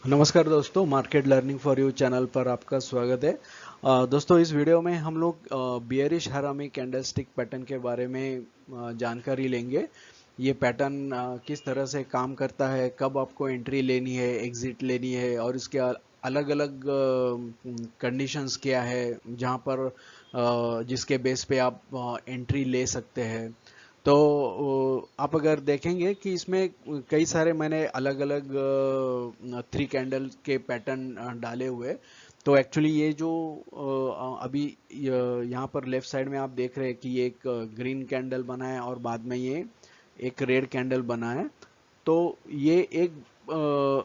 नमस्कार दोस्तों, market learning for you channel पर आपका स्वागत है। दोस्तों, इस वीडियो में हम लोग बियरिश हरामी कैंडलस्टिक पैटर्न के बारे में जानकारी लेंगे। ये पैटर्न किस तरह से काम करता है, कब आपको एंट्री लेनी है, एग्जिट लेनी है और इसके अलग अलग कंडीशंस क्या है जहाँ पर जिसके बेस पे आप एंट्री ले सकते हैं। तो आप अगर देखेंगे कि इसमें कई सारे मैंने अलग अलग 3 कैंडल के पैटर्न डाले हुए। तो एक्चुअली ये जो अभी यहाँ पर लेफ्ट साइड में आप देख रहे हैं कि ये एक ग्रीन कैंडल बना है और बाद में ये एक रेड कैंडल बना है। तो ये एक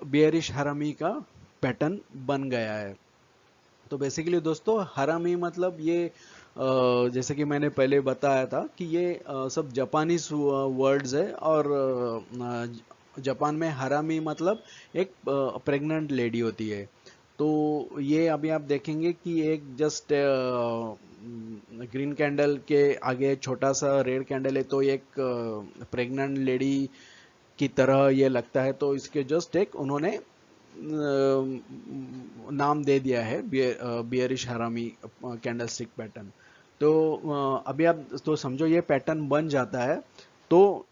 बेयरिश हरामी का पैटर्न बन गया है। तो बेसिकली दोस्तों, हरामी मतलब ये जैसे कि मैंने पहले बताया था कि ये सब जापानीज वर्ड्स है और जापान में हरामी मतलब एक प्रेग्नेंट लेडी होती है। तो ये अभी आप देखेंगे कि एक जस्ट ग्रीन कैंडल के आगे छोटा सा रेड कैंडल है, तो एक प्रेग्नेंट लेडी की तरह ये लगता है। तो इसके जस्ट एक उन्होंने नाम दे दिया है बियरिश हरामी कैंडलस्टिक पैटर्न। तो अभी आप तो समझो ये पैटर्न बन जाता है। तो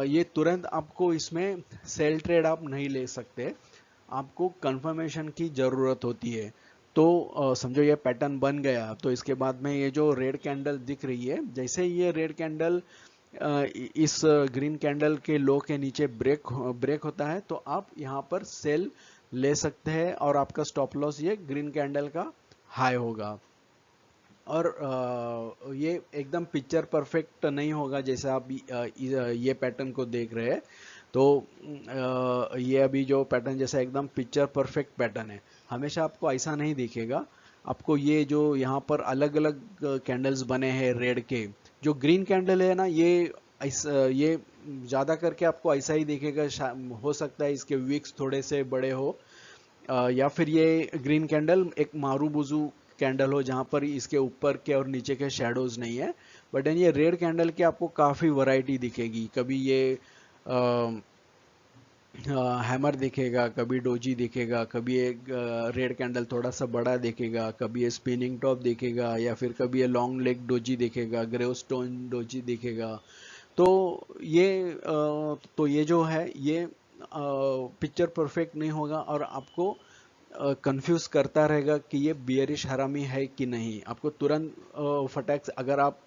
ये तुरंत आपको इसमें सेल ट्रेड आप नहीं ले सकते, आपको कंफर्मेशन की जरूरत होती है। तो समझो ये पैटर्न बन गया, तो इसके बाद में ये जो रेड कैंडल दिख रही है, जैसे ही ये रेड कैंडल इस ग्रीन कैंडल के लो के नीचे ब्रेक होता है, तो आप यहाँ पर सेल ले सकते हैं और आपका स्टॉप लॉस ये ग्रीन कैंडल का हाई होगा। और ये एकदम पिक्चर परफेक्ट नहीं होगा जैसे आप ये पैटर्न को देख रहे हैं। तो ये अभी जो पैटर्न जैसा एकदम पिक्चर परफेक्ट पैटर्न है, हमेशा आपको ऐसा नहीं दिखेगा। आपको ये जो यहाँ पर अलग अलग कैंडल्स बने हैं रेड के, जो ग्रीन कैंडल है ना, ये ज़्यादा करके आपको ऐसा ही दिखेगा। हो सकता है इसके विक्स थोड़े से बड़े हो, या फिर ये ग्रीन कैंडल एक मारूबुजू कैंडल हो जहां पर इसके ऊपर के और नीचे के शेडोज नहीं है। बट ये रेड कैंडल की आपको काफी वैरायटी दिखेगी। कभी ये हैमर दिखेगा, कभी डोजी दिखेगा, कभी एक रेड कैंडल थोड़ा सा बड़ा दिखेगा, कभी ये स्पिनिंग टॉप दिखेगा, या फिर कभी ये लॉन्ग लेग डोजी दिखेगा, ग्रेव स्टोन डोजी दिखेगा। तो ये जो है ये पिक्चर परफेक्ट नहीं होगा और आपको कंफ्यूज करता रहेगा कि ये बियरिश हरामी है कि नहीं। आपको तुरंत फटाक से, अगर आप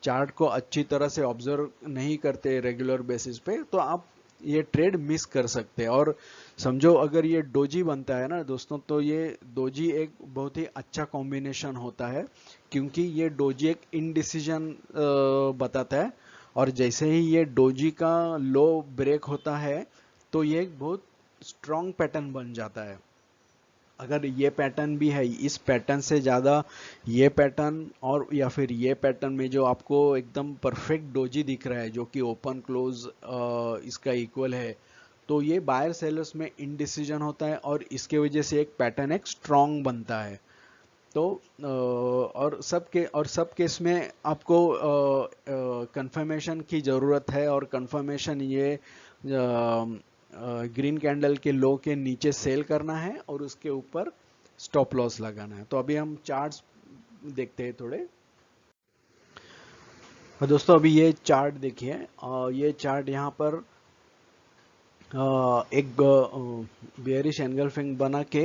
चार्ट को अच्छी तरह से ऑब्जर्व नहीं करते रेगुलर बेसिस पे, तो आप ये ट्रेड मिस कर सकते हैं। और समझो अगर ये डोजी बनता है ना दोस्तों, तो ये डोजी एक बहुत ही अच्छा कॉम्बिनेशन होता है, क्योंकि ये डोजी एक इनडिसीजन बताता है। और जैसे ही ये डोजी का लो ब्रेक होता है, तो ये एक बहुत स्ट्रॉन्ग पैटर्न बन जाता है। अगर ये पैटर्न भी है, इस पैटर्न से ज़्यादा ये पैटर्न और या फिर ये पैटर्न में जो आपको एकदम परफेक्ट डोजी दिख रहा है, जो कि ओपन क्लोज इसका इक्वल है, तो ये बायर सेलर्स में इनडिसीजन होता है और इसके वजह से एक पैटर्न एक स्ट्रॉन्ग बनता है। तो और सब केस में आपको कंफर्मेशन की ज़रूरत है, और कंफर्मेशन ये ग्रीन कैंडल के लो के नीचे सेल करना है और उसके ऊपर स्टॉप लॉस लगाना है। तो अभी हम चार्ट्स देखते हैं थोड़े। दोस्तों, अभी ये चार्ट देखिए, ये चार्ट यहाँ पर एक बेयरिश एनगल्फिंग बना के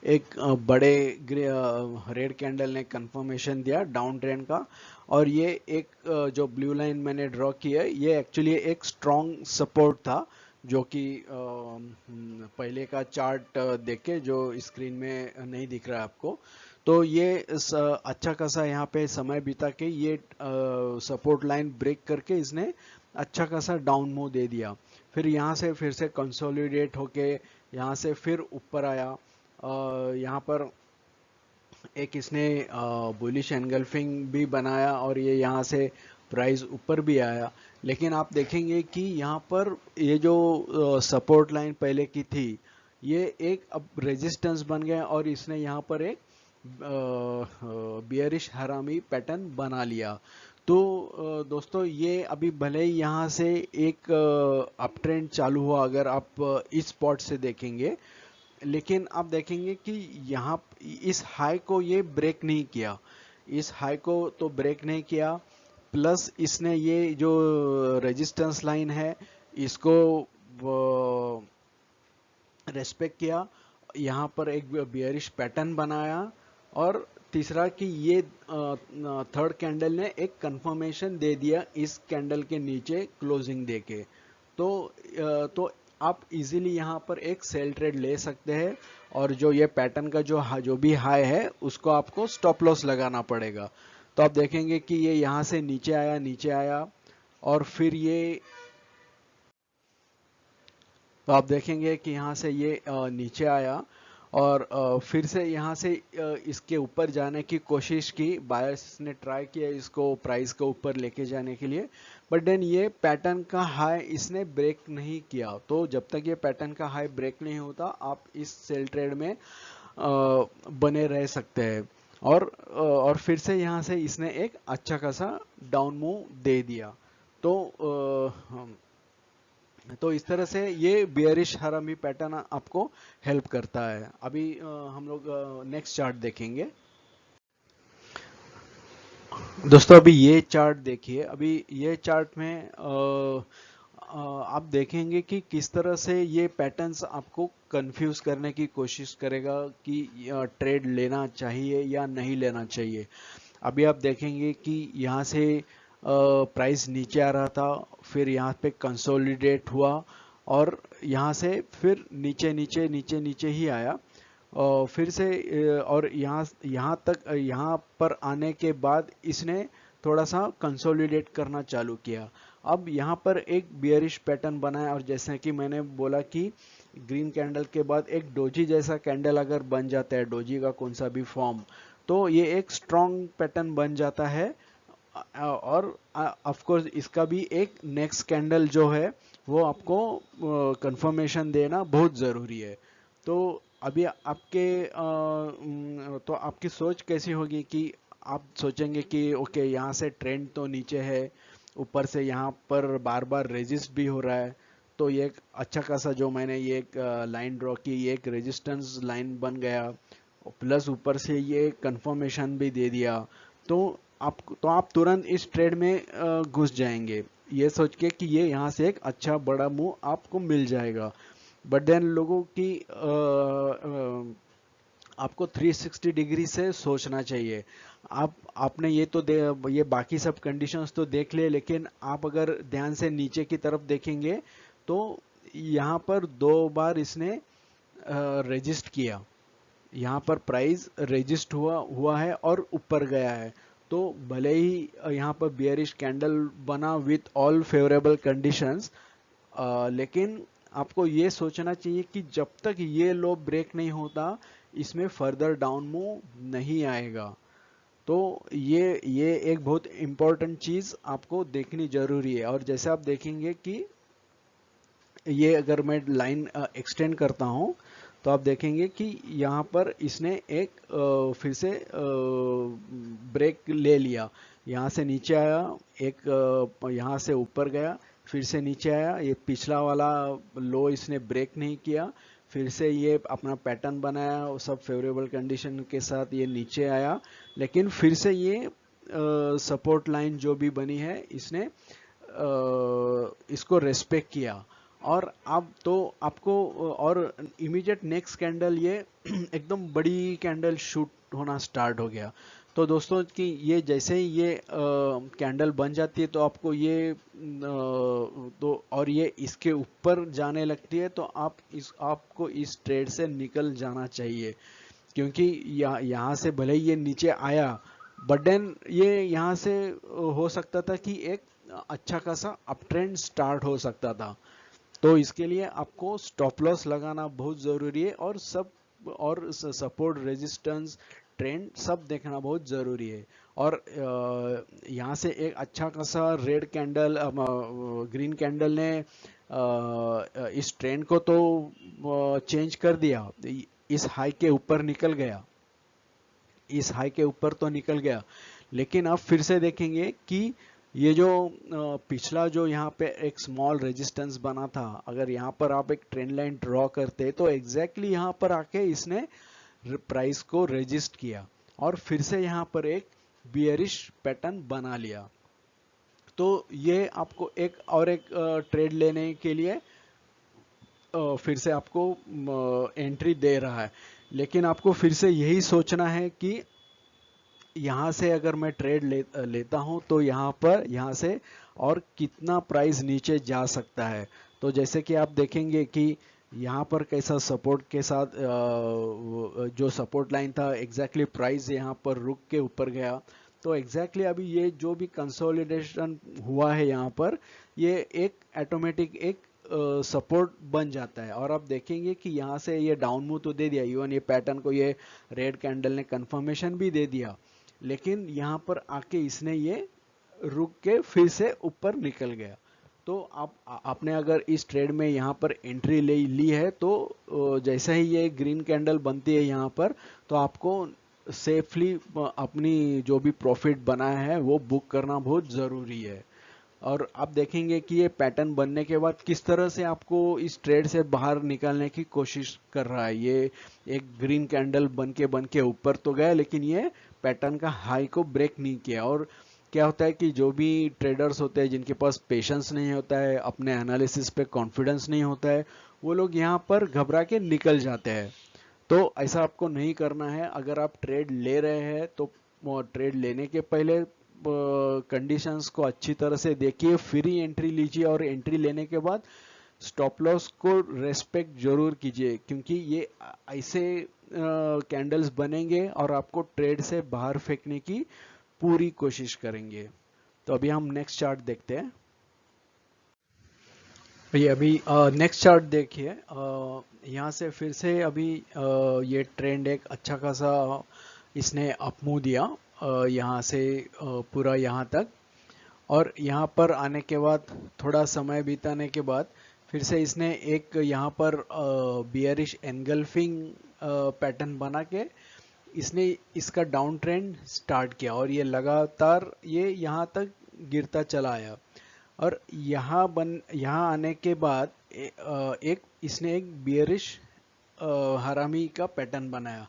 एक बड़े रेड कैंडल ने कंफर्मेशन दिया डाउन ट्रेंड का। और ये एक जो ब्लू लाइन मैंने ड्रॉ किया है, ये एक्चुअली एक स्ट्रॉन्ग सपोर्ट था, जो कि पहले का चार्ट देख के जो स्क्रीन में नहीं दिख रहा है आपको। तो ये अच्छा खासा यहाँ पे समय बिता के ये सपोर्ट लाइन ब्रेक करके इसने अच्छा खासा डाउन मूव दे दिया। फिर यहाँ से फिर से कंसोलिडेट होके यहाँ से फिर ऊपर आया। यहाँ पर एक इसने बुलिश एनगल्फिंग भी बनाया और ये यहाँ से प्राइस ऊपर भी आया। लेकिन आप देखेंगे कि यहाँ पर ये जो सपोर्ट लाइन पहले की थी, ये एक अब रेजिस्टेंस बन गया और इसने यहाँ पर एक बियरिश हरामी पैटर्न बना लिया। तो दोस्तों, ये अभी भले ही यहाँ से एक अप ट्रेंड चालू हुआ, अगर आप इस स्पॉट से देखेंगे, लेकिन आप देखेंगे कि यहाँ इस हाई को ये ब्रेक नहीं किया, इस हाई को तो ब्रेक नहीं किया, प्लस इसने ये जो रेजिस्टेंस लाइन है इसको रेस्पेक्ट किया, यहाँ पर एक बियरिश पैटर्न बनाया। और तीसरा कि ये थर्ड कैंडल ने एक कंफर्मेशन दे दिया इस कैंडल के नीचे क्लोजिंग देके। तो आप इजीली यहाँ पर एक सेल ट्रेड ले सकते हैं, और जो ये पैटर्न का जो भी हाई है उसको आपको स्टॉप लॉस लगाना पड़ेगा। तो आप देखेंगे कि ये यहाँ से नीचे आया और फिर ये, तो आप देखेंगे कि यहाँ से ये नीचे आया और फिर से यहाँ से इसके ऊपर जाने की कोशिश की, बायर्स ने ट्राई किया इसको प्राइस को ऊपर लेके जाने के लिए, बट देन ये पैटर्न का हाई इसने ब्रेक नहीं किया। तो जब तक ये पैटर्न का हाई ब्रेक नहीं होता आप इस सेल ट्रेड में बने रह सकते हैं। और फिर से यहाँ से इसने एक अच्छा खासा डाउन मूव दे दिया। तो इस तरह से ये बियरिश हरामी पैटर्न आपको हेल्प करता है। अभी हम लोग नेक्स्ट चार्ट देखेंगे। दोस्तों अभी ये चार्ट देखिए, अभी ये चार्ट में आप देखेंगे कि किस तरह से ये पैटर्न्स आपको कंफ्यूज करने की कोशिश करेगा कि ट्रेड लेना चाहिए या नहीं लेना चाहिए। अभी आप देखेंगे कि यहाँ से प्राइस नीचे आ रहा था, फिर यहाँ पे कंसोलिडेट हुआ और यहाँ से फिर नीचे ही आया, फिर से और यहाँ पर आने के बाद इसने थोड़ा सा कंसोलिडेट करना चालू किया। अब यहाँ पर एक बियरिश पैटर्न बना है, और जैसे कि मैंने बोला कि ग्रीन कैंडल के बाद एक डोजी जैसा कैंडल अगर बन जाता है, डोजी का कौन सा भी फॉर्म, तो ये एक स्ट्रॉन्ग पैटर्न बन जाता है। और ऑफ कोर्स इसका भी एक नेक्स्ट कैंडल जो है वो आपको कंफर्मेशन देना बहुत ज़रूरी है। तो अभी तो आपकी सोच कैसी होगी कि आप सोचेंगे कि ओके यहाँ से ट्रेंड तो नीचे है, ऊपर से यहाँ पर बार बार रेजिस्ट भी हो रहा है, तो ये एक अच्छा खासा जो मैंने ये एक लाइन ड्रॉ की, ये एक रेजिस्टेंस लाइन बन गया, प्लस ऊपर से ये कंफर्मेशन भी दे दिया, तो आप तुरंत इस ट्रेड में घुस जाएंगे ये सोच के कि ये यहाँ से एक अच्छा बड़ा मूव आपको मिल जाएगा। बट देन लोगों की आपको 360 डिग्री से सोचना चाहिए। आपने ये बाकी सब कंडीशंस तो देख लिए, लेकिन आप अगर ध्यान से नीचे की तरफ देखेंगे तो यहाँ पर 2 बार इसने रेजिस्ट किया, यहाँ पर प्राइस रेजिस्ट हुआ है और ऊपर गया है। तो भले ही यहाँ पर बियरिश कैंडल बना विथ ऑल फेवरेबल कंडीशंस, लेकिन आपको ये सोचना चाहिए कि जब तक ये लो ब्रेक नहीं होता इसमें फर्दर डाउन मूव नहीं आएगा। तो ये एक बहुत इम्पोर्टेंट चीज आपको देखनी जरूरी है। और जैसे आप देखेंगे कि ये अगर मैं लाइन एक्सटेंड करता हूं तो आप देखेंगे कि यहाँ पर इसने एक फिर से ब्रेक ले लिया, यहाँ से नीचे आया, एक यहाँ से ऊपर गया, फिर से नीचे आया, ये पिछला वाला लो इसने ब्रेक नहीं किया, फिर से ये अपना पैटर्न बनाया, सब फेवरेबल कंडीशन के साथ ये नीचे आया, लेकिन फिर से ये सपोर्ट लाइन जो भी बनी है इसने इसको रेस्पेक्ट किया। और अब तो आपको और इमीडिएट नेक्स्ट कैंडल ये एकदम बड़ी कैंडल शूट होना स्टार्ट हो गया। तो दोस्तों कि ये जैसे ही ये कैंडल बन जाती है तो आपको ये तो और ये इसके ऊपर जाने लगती है, तो आपको इस ट्रेड से निकल जाना चाहिए, क्योंकि यहाँ से भले ही ये नीचे आया, बट देन ये यहाँ से हो सकता था कि एक अच्छा खासा अप ट्रेंड स्टार्ट हो सकता था। तो इसके लिए आपको स्टॉप लॉस लगाना बहुत जरूरी है, और सपोर्ट रेजिस्टेंस ट्रेंड सब देखना बहुत जरूरी है। और यहाँ से एक अच्छा खासा रेड कैंडल ग्रीन कैंडल ने इस ट्रेंड को तो चेंज कर दिया, इस हाई के ऊपर निकल गया, इस हाई के ऊपर तो निकल गया, लेकिन आप फिर से देखेंगे कि ये जो पिछला जो यहाँ पे एक स्मॉल रेजिस्टेंस बना था, अगर यहाँ पर आप एक ट्रेंड लाइन ड्रॉ करते तो एग्जैक्टली यहाँ पर आके इसने प्राइस को रेजिस्ट किया और फिर से यहाँ पर एक बियरिश पैटर्न बना लिया। तो ये आपको एक ट्रेड लेने के लिए फिर से आपको एंट्री दे रहा है, लेकिन आपको फिर से यही सोचना है कि यहाँ से अगर मैं ट्रेड लेता हूँ तो यहाँ से और कितना प्राइस नीचे जा सकता है। तो जैसे कि आप देखेंगे कि यहाँ पर कैसा सपोर्ट के साथ जो सपोर्ट लाइन था एग्जैक्टली प्राइस यहाँ पर रुक के ऊपर गया। तो एग्जैक्टली अभी ये जो भी कंसोलिडेशन हुआ है यहाँ पर, ये एक ऑटोमेटिक एक सपोर्ट बन जाता है। और आप देखेंगे कि यहाँ से ये डाउन मूव तो दे दिया, इवन ये पैटर्न को ये रेड कैंडल ने कंफर्मेशन भी दे दिया, लेकिन यहाँ पर आके इसने ये रुक के फिर से ऊपर निकल गया। तो आपने अगर इस ट्रेड में यहाँ पर एंट्री ली है तो जैसे ही ये ग्रीन कैंडल बनती है यहाँ पर, तो आपको सेफली अपनी जो भी प्रॉफिट बना है वो बुक करना बहुत ज़रूरी है। और आप देखेंगे कि ये पैटर्न बनने के बाद किस तरह से आपको इस ट्रेड से बाहर निकालने की कोशिश कर रहा है। ये एक ग्रीन कैंडल बन के ऊपर तो गया, लेकिन ये पैटर्न का हाई को ब्रेक नहीं किया। और क्या होता है कि जो भी ट्रेडर्स होते हैं जिनके पास पेशेंस नहीं होता है, अपने एनालिसिस पे कॉन्फिडेंस नहीं होता है, वो लोग यहाँ पर घबरा के निकल जाते हैं। तो ऐसा आपको नहीं करना है। अगर आप ट्रेड ले रहे हैं तो ट्रेड लेने के पहले कंडीशंस को अच्छी तरह से देखिए, फिर ही एंट्री लीजिए। और एंट्री लेने के बाद स्टॉप लॉस को रेस्पेक्ट जरूर कीजिए, क्योंकि ये ऐसे कैंडल्स बनेंगे और आपको ट्रेड से बाहर फेंकने की पूरी कोशिश करेंगे। तो अभी हम नेक्स्ट चार्ट देखते हैं। ये अभी नेक्स्ट चार्ट देखिए, यहाँ से फिर से अभी ये ट्रेंड एक अच्छा खासा इसने अप मूव दिया यहाँ से पूरा यहाँ तक, और यहाँ पर आने के बाद थोड़ा समय बिताने के बाद फिर से इसने एक यहाँ पर बियरिश एनगल्फिंग पैटर्न बना के इसने इसका डाउन ट्रेंड स्टार्ट किया, और ये लगातार ये यहाँ तक गिरता चला आया। और यहाँ आने के बाद एक इसने एक बियरिश हरामी का पैटर्न बनाया।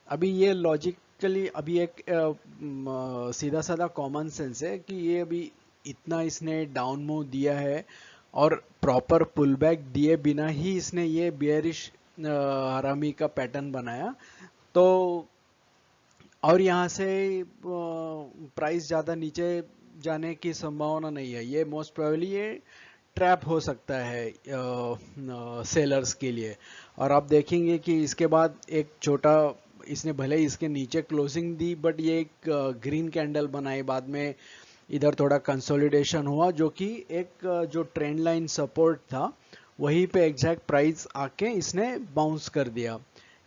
अभी ये लॉजिकली अभी एक सीधा साधा कॉमन सेंस है कि ये अभी इतना इसने डाउन मूव दिया है और प्रॉपर पुल बैक दिए बिना ही इसने ये बियरिश हरामी का पैटर्न बनाया। तो और यहाँ से प्राइस ज़्यादा नीचे जाने की संभावना नहीं है। ये मोस्ट प्रोबेबली ये ट्रैप हो सकता है सेलर्स के लिए। और आप देखेंगे कि इसके बाद एक छोटा इसने भले ही इसके नीचे क्लोजिंग दी, बट ये एक ग्रीन कैंडल बनाई, बाद में इधर थोड़ा कंसोलिडेशन हुआ, जो कि एक जो ट्रेंड लाइन सपोर्ट था वहीं पे एग्जैक्ट प्राइस आके इसने बाउंस कर दिया।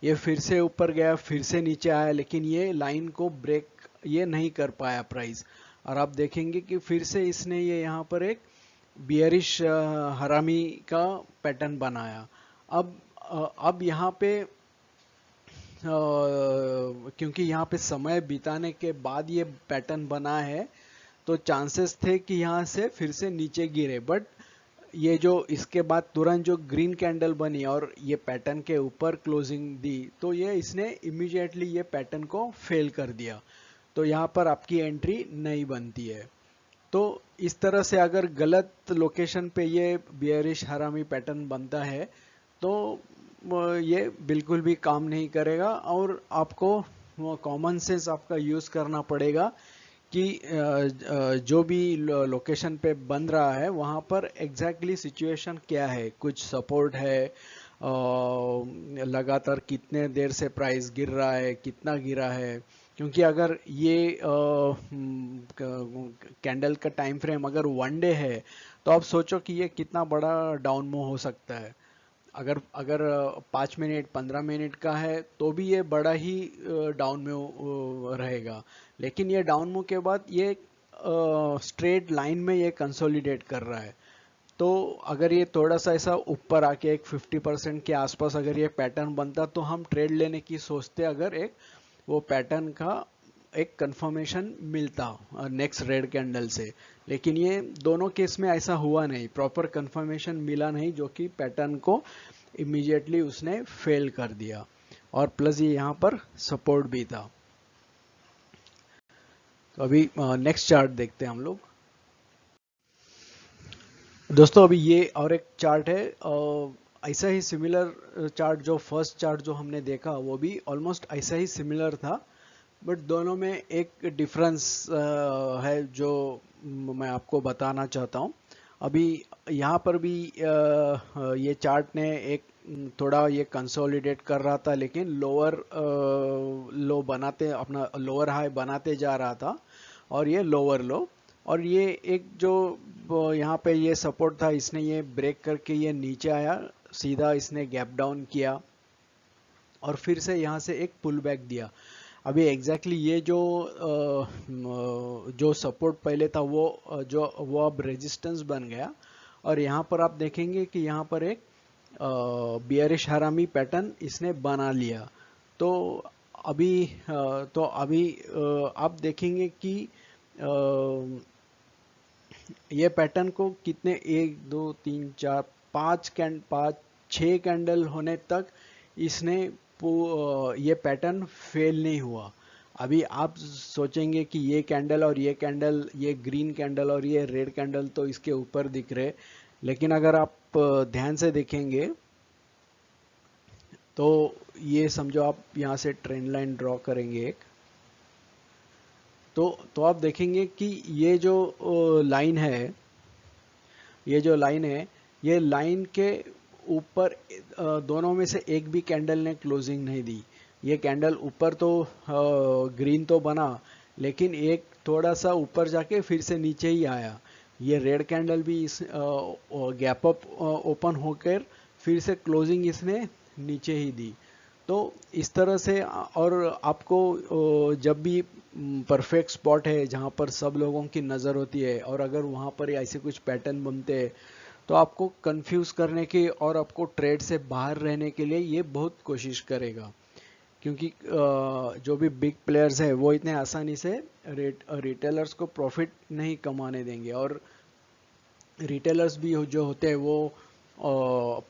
ये फिर से ऊपर गया, फिर से नीचे आया, लेकिन ये लाइन को ब्रेक ये नहीं कर पाया प्राइस। और आप देखेंगे कि फिर से इसने ये यहाँ पर एक बियरिश हरामी का पैटर्न बनाया। अब यहाँ पे क्योंकि यहाँ पे समय बिताने के बाद ये पैटर्न बना है, तो चांसेस थे कि यहाँ से फिर से नीचे गिरे, बट ये जो इसके बाद तुरंत जो ग्रीन कैंडल बनी और ये पैटर्न के ऊपर क्लोजिंग दी, तो ये इसने इमीडिएटली ये पैटर्न को फेल कर दिया। तो यहाँ पर आपकी एंट्री नहीं बनती है। तो इस तरह से अगर गलत लोकेशन पे ये बियरिश हरामी पैटर्न बनता है तो ये बिल्कुल भी काम नहीं करेगा, और आपको कॉमन सेंस आपका यूज करना पड़ेगा कि जो भी लोकेशन पे बन रहा है वहाँ पर एग्जैक्टली सिचुएशन क्या है, कुछ सपोर्ट है, लगातार कितने देर से प्राइस गिर रहा है, कितना गिरा है। क्योंकि अगर ये कैंडल का टाइम फ्रेम अगर 1 डे है, तो आप सोचो कि ये कितना बड़ा डाउन मूव हो सकता है। अगर 5 मिनट 15 मिनट का है तो भी ये बड़ा ही डाउन मूव रहेगा, लेकिन ये डाउन मूव के बाद ये स्ट्रेट लाइन में ये कंसोलिडेट कर रहा है। तो अगर ये थोड़ा सा ऐसा ऊपर आके एक 50% के आसपास अगर ये पैटर्न बनता तो हम ट्रेड लेने की सोचते, अगर एक वो पैटर्न का एक कंफर्मेशन मिलता नेक्स्ट रेड कैंडल से। लेकिन ये दोनों केस में ऐसा हुआ नहीं, प्रॉपर कंफर्मेशन मिला नहीं, जो कि पैटर्न को इमीडिएटली उसने फेल कर दिया। और प्लस ये यहाँ पर सपोर्ट भी था। तो अभी नेक्स्ट चार्ट देखते हैं हम लोग। दोस्तों अभी ये और एक चार्ट है, ऐसा ही सिमिलर चार्ट, जो फर्स्ट चार्ट जो हमने देखा वो भी ऑलमोस्ट ऐसा ही सिमिलर था, बट दोनों में एक डिफरेंस है जो मैं आपको बताना चाहता हूँ। अभी यहाँ पर भी ये चार्ट ने एक थोड़ा ये कंसोलिडेट कर रहा था, लेकिन लोअर लो बनाते, अपना लोअर हाई बनाते जा रहा था, और ये लोअर लो, और ये एक जो यहाँ पे ये सपोर्ट था, इसने ये ब्रेक करके ये नीचे आया, सीधा इसने गैप डाउन किया और फिर से यहाँ से एक पुल बैक दिया। अभी एग्जैक्टली ये जो सपोर्ट पहले था वो अब रेजिस्टेंस बन गया, और यहाँ पर आप देखेंगे कि यहाँ पर एक बियरिश हरामी पैटर्न इसने बना लिया। तो अभी आप देखेंगे कि ये पैटर्न को कितने 1 2 3 4 5 6 कैंडल होने तक इसने ये पैटर्न फेल नहीं हुआ। अभी आप सोचेंगे कि ये कैंडल और ये कैंडल, ये ग्रीन कैंडल और ये रेड कैंडल तो इसके ऊपर दिख रहे, लेकिन अगर आप ध्यान से देखेंगे तो ये समझो आप यहाँ से ट्रेंड लाइन ड्रॉ करेंगे एक, तो आप देखेंगे कि ये जो लाइन है, ये लाइन के ऊपर दोनों में से एक भी कैंडल ने क्लोजिंग नहीं दी। ये कैंडल ऊपर तो ग्रीन तो बना, लेकिन एक थोड़ा सा ऊपर जाके फिर से नीचे ही आया। ये रेड कैंडल भी इस गैप अप ओपन होकर फिर से क्लोजिंग इसने नीचे ही दी। तो इस तरह से, और आपको जब भी परफेक्ट स्पॉट है जहाँ पर सब लोगों की नज़र होती है, और अगर वहाँ पर ऐसे कुछ पैटर्न बनते हैं, तो आपको कंफ्यूज करने की और आपको ट्रेड से बाहर रहने के लिए ये बहुत कोशिश करेगा, क्योंकि जो भी बिग प्लेयर्स है वो इतने आसानी से रिटेलर्स को प्रॉफिट नहीं कमाने देंगे, और रिटेलर्स भी जो होते हैं वो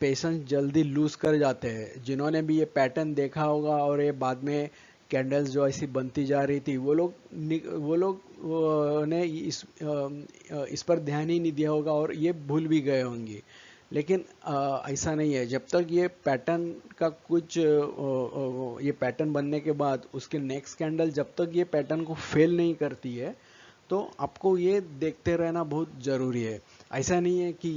पेशेंस जल्दी लूज कर जाते हैं। जिन्होंने भी ये पैटर्न देखा होगा और ये बाद में कैंडल्स जो ऐसी बनती जा रही थी, वो लोग ने इस पर ध्यान ही नहीं दिया होगा और ये भूल भी गए होंगे। लेकिन ऐसा नहीं है। जब तक ये पैटर्न का कुछ ये पैटर्न बनने के बाद उसके नेक्स्ट कैंडल जब तक ये पैटर्न को फेल नहीं करती है, तो आपको ये देखते रहना बहुत ज़रूरी है। ऐसा नहीं है कि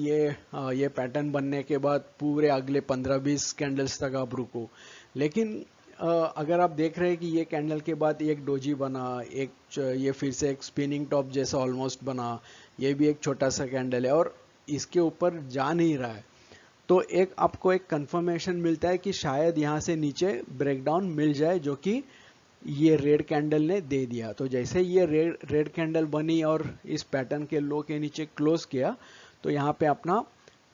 ये पैटर्न बनने के बाद पूरे अगले 15-20 कैंडल्स तक आप रुको, लेकिन अगर आप देख रहे हैं कि ये कैंडल के बाद एक डोजी बना, ये फिर से एक स्पिनिंग टॉप जैसा ऑलमोस्ट बना, ये भी एक छोटा सा कैंडल है और इसके ऊपर जा नहीं रहा है, तो आपको एक कंफर्मेशन मिलता है कि शायद यहाँ से नीचे ब्रेकडाउन मिल जाए, जो कि ये रेड कैंडल ने दे दिया। तो जैसे ये रेड कैंडल बनी और इस पैटर्न के लो के नीचे क्लोज किया, तो यहाँ पे अपना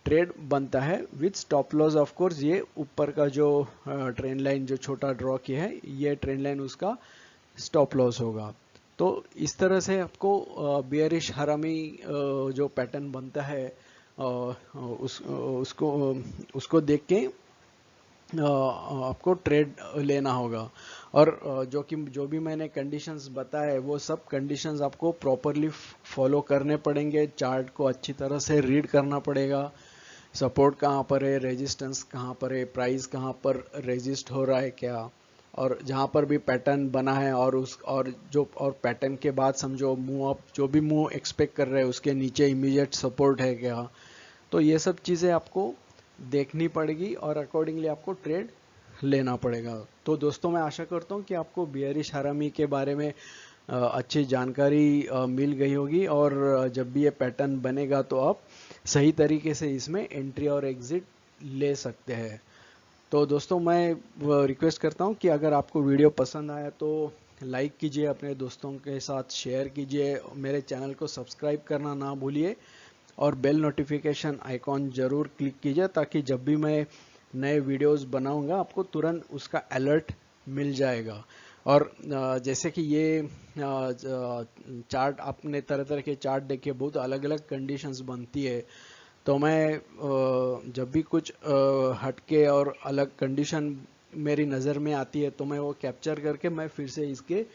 ट्रेड बनता है with stop loss. Of course ये ऊपर का जो ट्रेंड लाइन जो छोटा ड्रॉ किया है, ये ट्रेंड लाइन उसका स्टॉप लॉस होगा। तो इस तरह से आपको बियरिश हरामी जो पैटर्न बनता है उसको देख के आपको ट्रेड लेना होगा। और जो भी मैंने कंडीशंस बताए, वो सब कंडीशंस आपको प्रॉपरली फॉलो करने पड़ेंगे। चार्ट को अच्छी तरह से रीड करना पड़ेगा, सपोर्ट कहाँ पर है, रेजिस्टेंस कहाँ पर है, प्राइस कहाँ पर रेजिस्ट हो रहा है क्या, और जहाँ पर भी पैटर्न बना है और पैटर्न के बाद समझो मूव अप, जो भी मूव एक्सपेक्ट कर रहे हैं उसके नीचे इमीडिएट सपोर्ट है क्या। तो ये सब चीज़ें आपको देखनी पड़ेगी और अकॉर्डिंगली आपको ट्रेड लेना पड़ेगा। तो दोस्तों, मैं आशा करता हूँ कि आपको बियरिश हरामी के बारे में अच्छी जानकारी मिल गई होगी, और जब भी ये पैटर्न बनेगा तो आप सही तरीके से इसमें एंट्री और एग्जिट ले सकते हैं। तो दोस्तों, मैं रिक्वेस्ट करता हूँ कि अगर आपको वीडियो पसंद आया तो लाइक कीजिए, अपने दोस्तों के साथ शेयर कीजिए, मेरे चैनल को सब्सक्राइब करना ना भूलिए, और बेल नोटिफिकेशन आइकॉन ज़रूर क्लिक कीजिए, ताकि जब भी मैं नए वीडियोस बनाऊंगा आपको तुरंत उसका अलर्ट मिल जाएगा। और जैसे कि ये चार्ट, आपने तरह तरह के चार्ट देखे, बहुत अलग अलग कंडीशंस बनती है। तो मैं जब भी कुछ हटके और अलग कंडीशन मेरी नज़र में आती है तो मैं वो कैप्चर करके मैं फिर से इसके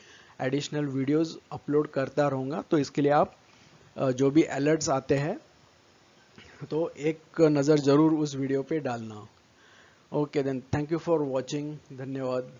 एडिशनल वीडियोस अपलोड करता रहूँगा। तो इसके लिए आप जो भी अलर्ट्स आते हैं तो एक नज़र ज़रूर उस वीडियो पे डालना। Okay then, thank you for watching, धन्यवाद।